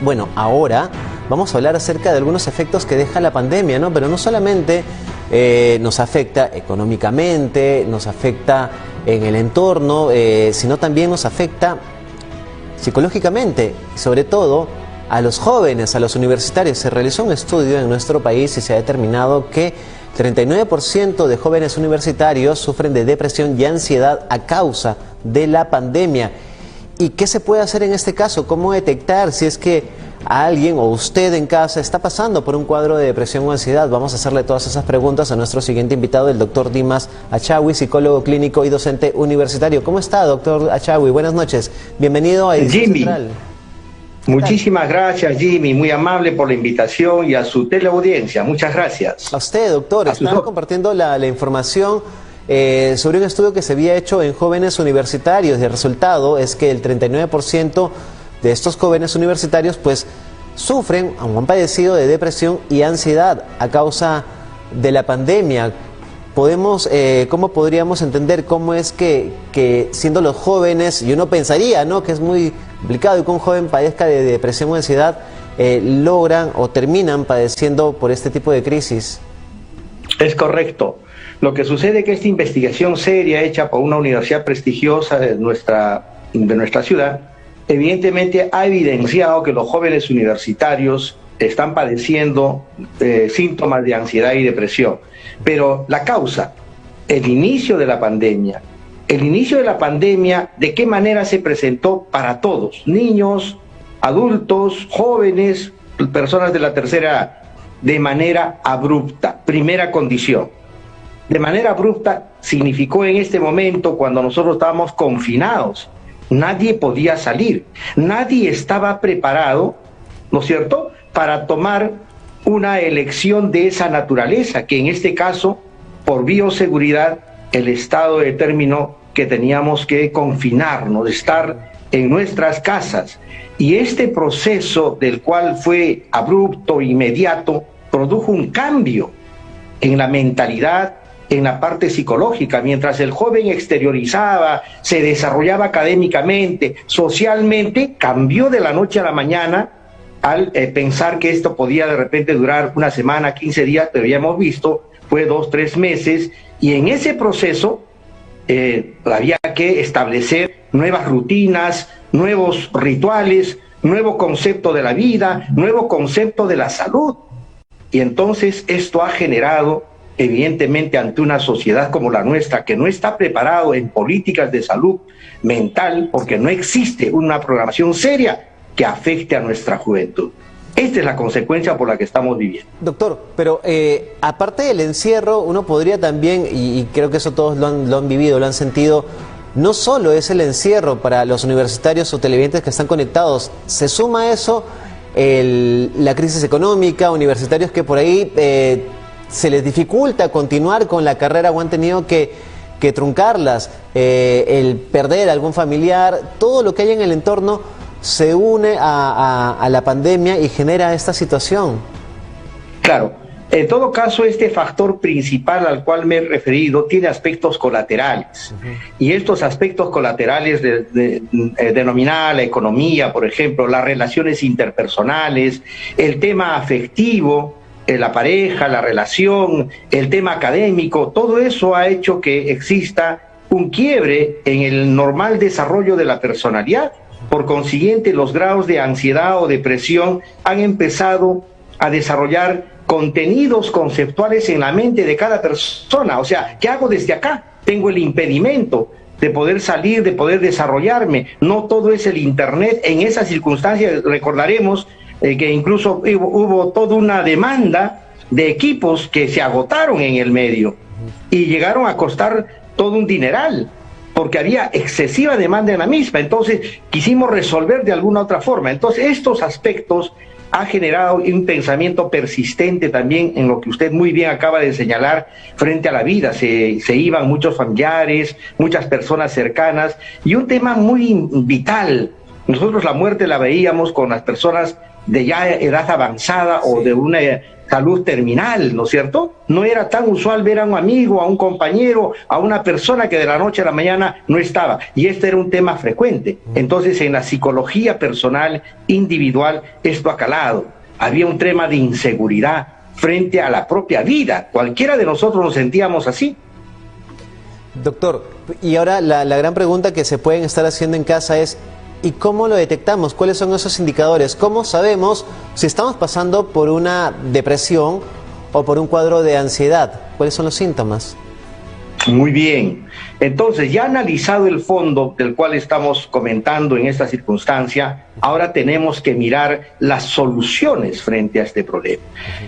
Bueno, ahora vamos a hablar acerca de algunos efectos que deja la pandemia, ¿no? Pero no solamente nos afecta económicamente, nos afecta en el entorno, sino también nos afecta psicológicamente, y sobre todo a los jóvenes, a los universitarios. Se realizó un estudio en nuestro país y se ha determinado que 39% de jóvenes universitarios sufren de depresión y ansiedad a causa de la pandemia. ¿Y qué se puede hacer en este caso? ¿Cómo detectar si es que alguien o usted en casa está pasando por un cuadro de depresión o ansiedad? Vamos a hacerle todas esas preguntas a nuestro siguiente invitado, el doctor Dimas Achawi, psicólogo clínico y docente universitario. ¿Cómo está, doctor Achawi? Buenas noches. Bienvenido a Edición Central. Muchísimas gracias, Jimmy, muy amable por la invitación y a su teleaudiencia. Muchas gracias. A usted, doctor. Estaba compartiendo la información sobre un estudio que se había hecho en jóvenes universitarios. El resultado es que el 39% de estos jóvenes universitarios pues sufren o han padecido de depresión y ansiedad a causa de la pandemia. ¿Cómo podríamos entender cómo es que siendo los jóvenes, y uno pensaría, ¿no?, que es muy complicado y que un joven padezca de depresión o ansiedad, logran o terminan padeciendo por este tipo de crisis? Es correcto. Lo que sucede es que esta investigación seria hecha por una universidad prestigiosa de nuestra ciudad, evidentemente ha evidenciado que los jóvenes universitarios están padeciendo síntomas de ansiedad y depresión. Pero la causa, el inicio de la pandemia, ¿de qué manera se presentó para todos? Niños, adultos, jóvenes, personas de la tercera edad, de manera abrupta. Primera condición. De manera abrupta significó en este momento, cuando nosotros estábamos confinados, nadie podía salir, nadie estaba preparado, ¿no es cierto?, para tomar una elección de esa naturaleza, que en este caso, por bioseguridad, el Estado determinó que teníamos que confinarnos, estar en nuestras casas. Y este proceso, del cual fue abrupto, inmediato, produjo un cambio en la mentalidad, en la parte psicológica. Mientras el joven exteriorizaba, se desarrollaba académicamente, socialmente, cambió de la noche a la mañana al pensar que esto podía de repente durar una semana, 15 días, pero ya hemos visto, fue 2, 3 meses, y en ese proceso había que establecer nuevas rutinas, nuevos rituales, nuevo concepto de la vida, nuevo concepto de la salud. Y entonces esto ha generado, evidentemente, ante una sociedad como la nuestra, que no está preparado en políticas de salud mental, porque no existe una programación seria que afecte a nuestra juventud. Esta es la consecuencia por la que estamos viviendo. Doctor, pero aparte del encierro, uno podría también, y creo que eso todos lo han vivido, lo han sentido, no solo es el encierro para los universitarios o televidentes que están conectados, se suma a eso la crisis económica, universitarios que por ahí se les dificulta continuar con la carrera o han tenido que truncarlas, el perder a algún familiar, todo lo que hay en el entorno se une a la pandemia y genera esta situación. Claro, en todo caso este factor principal al cual me he referido tiene aspectos colaterales. Y estos aspectos colaterales denominada la economía, por ejemplo, las relaciones interpersonales, el tema afectivo, la pareja, la relación, el tema académico, todo eso ha hecho que exista un quiebre en el normal desarrollo de la personalidad. Por consiguiente, los grados de ansiedad o depresión han empezado a desarrollar contenidos conceptuales en la mente de cada persona. O sea, ¿qué hago desde acá? Tengo el impedimento de poder salir, de poder desarrollarme. No todo es el Internet. En esas circunstancias recordaremos que incluso hubo toda una demanda de equipos que se agotaron en el medio y llegaron a costar todo un dineral, porque había excesiva demanda en la misma. Entonces quisimos resolver de alguna otra forma. Entonces estos aspectos han generado un pensamiento persistente también en lo que usted muy bien acaba de señalar frente a la vida. Se iban muchos familiares, muchas personas cercanas, y un tema muy vital. Nosotros la muerte la veíamos con las personas de ya edad avanzada o de una salud terminal, ¿no es cierto? No era tan usual ver a un amigo, a un compañero, a una persona que de la noche a la mañana no estaba. Y este era un tema frecuente. Entonces, en la psicología personal, individual, esto ha calado. Había un tema de inseguridad frente a la propia vida. Cualquiera de nosotros nos sentíamos así. Doctor, y ahora la gran pregunta que se pueden estar haciendo en casa es, ¿y cómo lo detectamos? ¿Cuáles son esos indicadores? ¿Cómo sabemos si estamos pasando por una depresión o por un cuadro de ansiedad? ¿Cuáles son los síntomas? Muy bien. Entonces, ya analizado el fondo del cual estamos comentando en esta circunstancia, ahora tenemos que mirar las soluciones frente a este problema.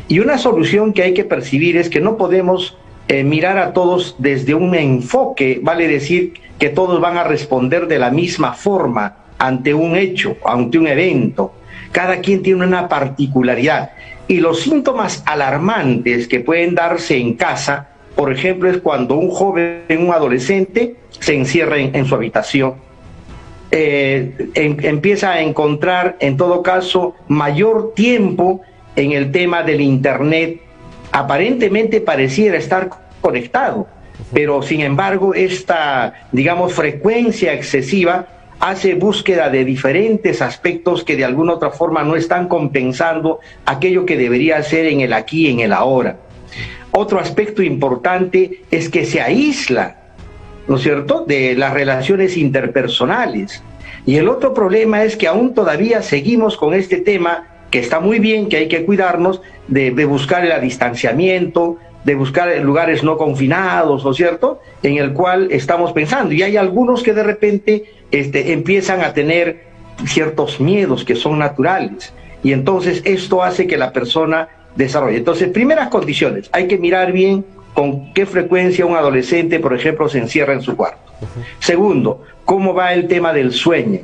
Y una solución que hay que percibir es que no podemos mirar a todos desde un enfoque, vale decir que todos van a responder de la misma forma ante un hecho, ante un evento. Cada quien tiene una particularidad. Y los síntomas alarmantes que pueden darse en casa, por ejemplo, es cuando un joven, un adolescente, se encierra en su habitación. Empieza a encontrar, en todo caso, mayor tiempo en el tema del Internet. Aparentemente pareciera estar conectado, pero sin embargo esta, digamos, frecuencia excesiva hace búsqueda de diferentes aspectos que de alguna otra forma no están compensando aquello que debería ser en el aquí y en el ahora. Otro aspecto importante es que se aísla, ¿no es cierto?, de las relaciones interpersonales. Y el otro problema es que aún todavía seguimos con este tema, que está muy bien, que hay que cuidarnos, de buscar el distanciamiento, de buscar lugares no confinados, ¿no es cierto?, en el cual estamos pensando. Y hay algunos que de repente empiezan a tener ciertos miedos que son naturales. Y entonces esto hace que la persona desarrolle. Entonces, primeras condiciones, hay que mirar bien con qué frecuencia un adolescente, por ejemplo, se encierra en su cuarto. Segundo, cómo va el tema del sueño.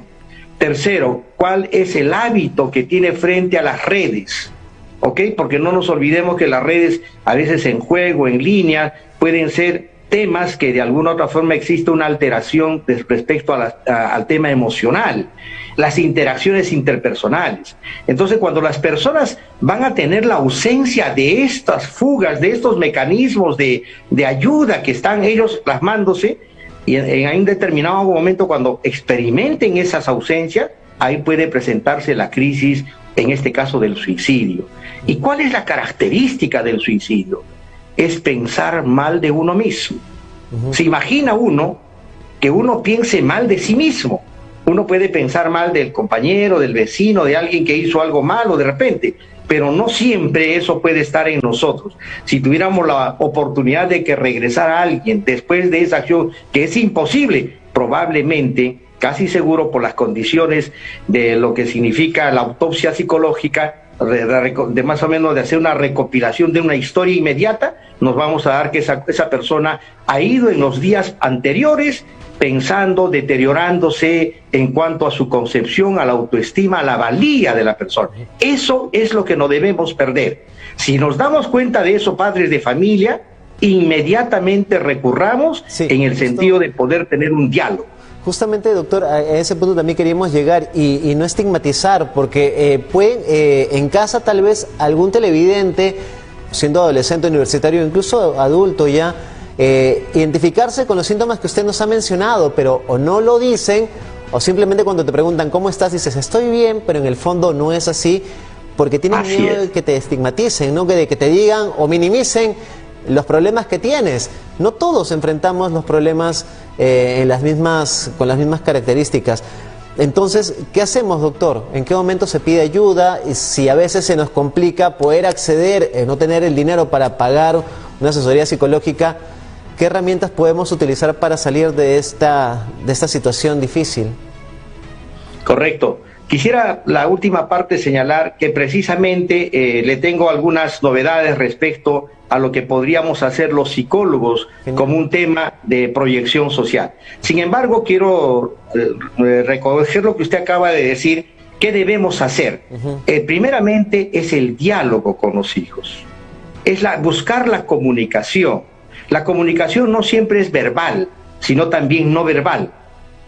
Tercero, cuál es el hábito que tiene frente a las redes, ¿ok? Porque no nos olvidemos que las redes, a veces en juego, en línea, pueden ser temas que de alguna otra forma existe una alteración respecto al tema emocional, las interacciones interpersonales. Entonces, cuando las personas van a tener la ausencia de estas fugas, de estos mecanismos de ayuda que están ellos plasmándose, y en un determinado momento cuando experimenten esas ausencias, ahí puede presentarse la crisis, en este caso del suicidio. ¿Y cuál es la característica del suicidio? Es pensar mal de uno mismo. Se imagina uno que uno piense mal de sí mismo. Uno puede pensar mal del compañero, del vecino, de alguien que hizo algo malo de repente, pero no siempre eso puede estar en nosotros. Si tuviéramos la oportunidad de que regresara alguien después de esa acción, que es imposible, probablemente, casi seguro por las condiciones de lo que significa la autopsia psicológica, de más o menos de hacer una recopilación de una historia inmediata, nos vamos a dar que esa persona ha ido en los días anteriores pensando, deteriorándose en cuanto a su concepción, a la autoestima, a la valía de la persona. Eso es lo que no debemos perder. Si nos damos cuenta de eso, padres de familia, inmediatamente recurramos en el sentido de poder tener un diálogo. Justamente, doctor, a ese punto también queríamos llegar y no estigmatizar, porque puede en casa tal vez algún televidente, siendo adolescente, universitario, incluso adulto ya, identificarse con los síntomas que usted nos ha mencionado, pero o no lo dicen, o simplemente cuando te preguntan cómo estás dices estoy bien, pero en el fondo no es así, porque tienen miedo de que te estigmaticen, ¿no? De que te digan o minimicen los problemas que tienes. No todos enfrentamos los problemas con las mismas características. Entonces, ¿qué hacemos, doctor? ¿En qué momento se pide ayuda? Y si a veces se nos complica poder acceder, no tener el dinero para pagar una asesoría psicológica, ¿qué herramientas podemos utilizar para salir de esta situación difícil? Correcto. Quisiera la última parte señalar que precisamente le tengo algunas novedades respecto a lo que podríamos hacer los psicólogos como un tema de proyección social. Sin embargo, quiero recoger lo que usted acaba de decir, ¿qué debemos hacer? Primeramente es el diálogo con los hijos, es buscar la comunicación. La comunicación no siempre es verbal, sino también no verbal.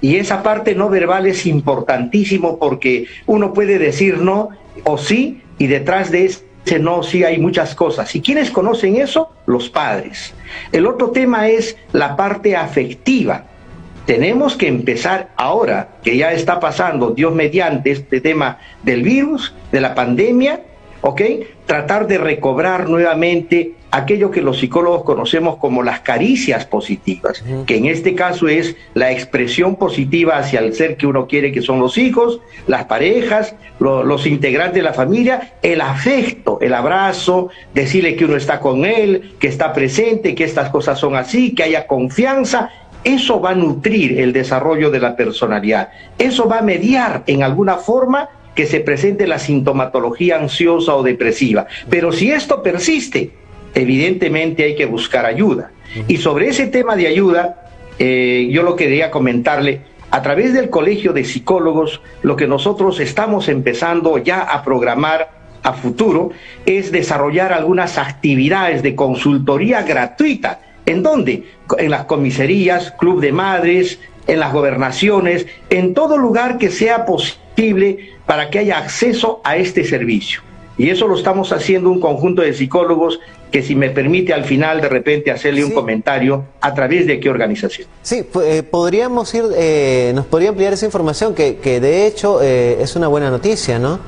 Y esa parte no verbal es importantísimo porque uno puede decir no o sí y detrás de ese no sí hay muchas cosas. ¿Y quiénes conocen eso? Los padres. El otro tema es la parte afectiva. Tenemos que empezar ahora, que ya está pasando, Dios mediante, este tema del virus, de la pandemia, ¿ok? Tratar de recobrar nuevamente aquello que los psicólogos conocemos como las caricias positivas, que en este caso es la expresión positiva hacia el ser que uno quiere, que son los hijos, las parejas, los integrantes de la familia, el afecto, el abrazo, decirle que uno está con él, que está presente, que estas cosas son así, que haya confianza. Eso va a nutrir el desarrollo de la personalidad. Eso va a mediar en alguna forma que se presente la sintomatología ansiosa o depresiva. Pero si esto persiste, evidentemente hay que buscar ayuda. Y sobre ese tema de ayuda, yo lo quería comentarle, a través del Colegio de Psicólogos, lo que nosotros estamos empezando ya a programar a futuro es desarrollar algunas actividades de consultoría gratuita. ¿En dónde? En las comisarías, club de madres, en las gobernaciones, en todo lugar que sea posible para que haya acceso a este servicio. Y eso lo estamos haciendo un conjunto de psicólogos que, si me permite al final de repente hacerle un comentario, ¿a través de qué organización? Sí, podríamos ir, nos podría ampliar esa información que de hecho es una buena noticia, ¿no?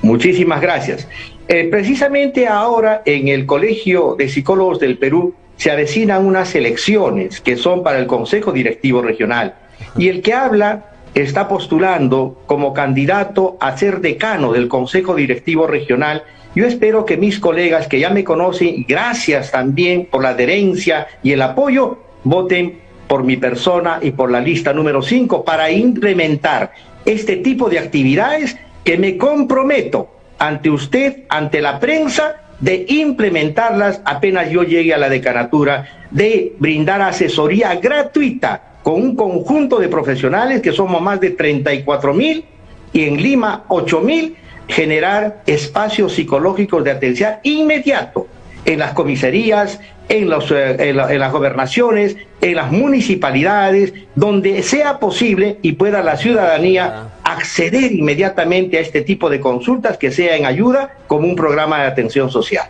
Muchísimas gracias. Precisamente ahora en el Colegio de Psicólogos del Perú se avecinan unas elecciones que son para el Consejo Directivo Regional, y el que habla está postulando como candidato a ser decano del Consejo Directivo Regional. Yo espero que mis colegas que ya me conocen, gracias también por la adherencia y el apoyo, voten por mi persona y por la lista número 5 para implementar este tipo de actividades que me comprometo ante usted, ante la prensa, de implementarlas apenas yo llegue a la decanatura, de brindar asesoría gratuita con un conjunto de profesionales que somos más de 34,000 y en Lima 8,000, generar espacios psicológicos de atención inmediato en las comisarías, en las gobernaciones, en las municipalidades, donde sea posible y pueda la ciudadanía acceder inmediatamente a este tipo de consultas que sea en ayuda como un programa de atención social.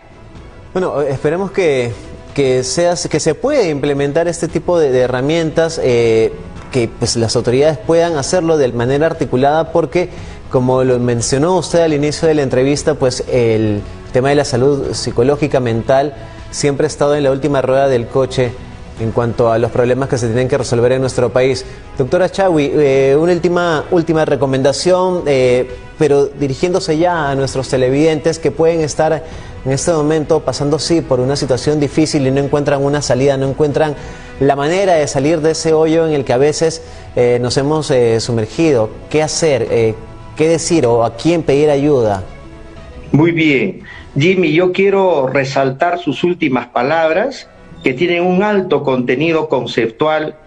Bueno, esperemos que se pueda implementar este tipo de herramientas, que pues las autoridades puedan hacerlo de manera articulada, porque como lo mencionó usted al inicio de la entrevista, pues el tema de la salud psicológica, mental, siempre ha estado en la última rueda del coche en cuanto a los problemas que se tienen que resolver en nuestro país. Doctora Chaui, una última recomendación, pero dirigiéndose ya a nuestros televidentes que pueden estar en este momento pasando por una situación difícil y no encuentran una salida, no encuentran la manera de salir de ese hoyo en el que a veces nos hemos sumergido. ¿Qué hacer? ¿Qué decir o a quién pedir ayuda? Muy bien. Jimmy, yo quiero resaltar sus últimas palabras, que tienen un alto contenido conceptual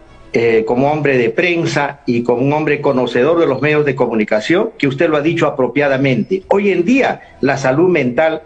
como hombre de prensa y como un hombre conocedor de los medios de comunicación, que usted lo ha dicho apropiadamente. Hoy en día la salud mental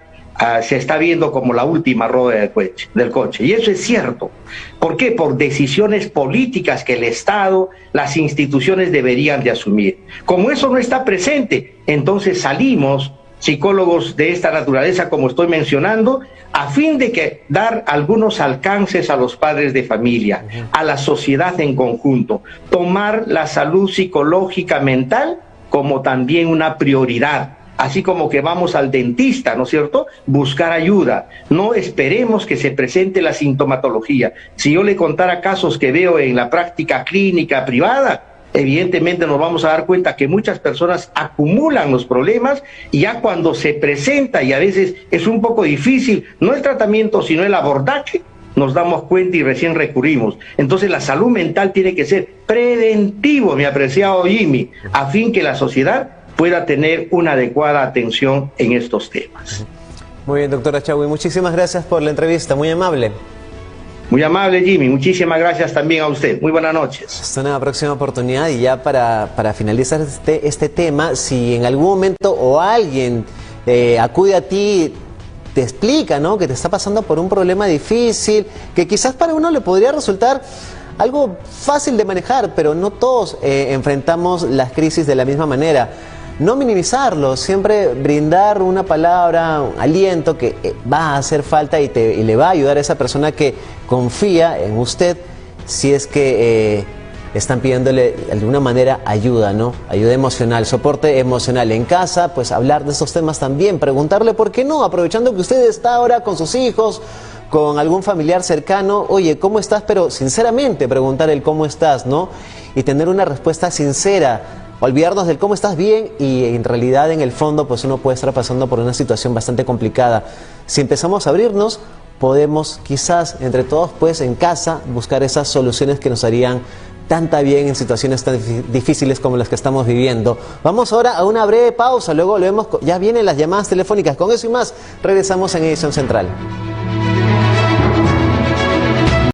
se está viendo como la última rueda del coche, y eso es cierto. ¿Por qué? Por decisiones políticas que el Estado, las instituciones deberían de asumir. Como eso no está presente, entonces salimos psicólogos de esta naturaleza, como estoy mencionando, a fin de dar algunos alcances a los padres de familia, a la sociedad en conjunto, tomar la salud psicológica mental como también una prioridad, así como que vamos al dentista, ¿no es cierto?, buscar ayuda. No esperemos que se presente la sintomatología. Si yo le contara casos que veo en la práctica clínica privada, evidentemente nos vamos a dar cuenta que muchas personas acumulan los problemas, y ya cuando se presenta, y a veces es un poco difícil, no el tratamiento sino el abordaje, nos damos cuenta y recién recurrimos. Entonces la salud mental tiene que ser preventivo, mi apreciado Jimmy, a fin que la sociedad pueda tener una adecuada atención en estos temas. Muy bien, doctora Chaui, muchísimas gracias por la entrevista, muy amable. Muy amable, Jimmy. Muchísimas gracias también a usted. Muy buenas noches. Hasta una próxima oportunidad. Y ya para finalizar este tema, si en algún momento o alguien acude a ti, te explica, ¿no?, que te está pasando por un problema difícil, que quizás para uno le podría resultar algo fácil de manejar, pero no todos enfrentamos las crisis de la misma manera. No minimizarlo, siempre brindar una palabra, un aliento que va a hacer falta y le va a ayudar a esa persona que confía en usted, si es que están pidiéndole de alguna manera ayuda, ¿no? Ayuda emocional, soporte emocional en casa, pues hablar de esos temas también, preguntarle por qué no, aprovechando que usted está ahora con sus hijos, con algún familiar cercano, oye, ¿cómo estás? Pero sinceramente preguntar el cómo estás, ¿no? Y tener una respuesta sincera. Olvidarnos del cómo estás bien y en realidad en el fondo pues uno puede estar pasando por una situación bastante complicada. Si empezamos a abrirnos, podemos quizás entre todos pues en casa buscar esas soluciones que nos harían tanta bien en situaciones tan difíciles como las que estamos viviendo. Vamos ahora a una breve pausa, luego lo vemos, ya vienen las llamadas telefónicas. Con eso y más, regresamos en Edición Central.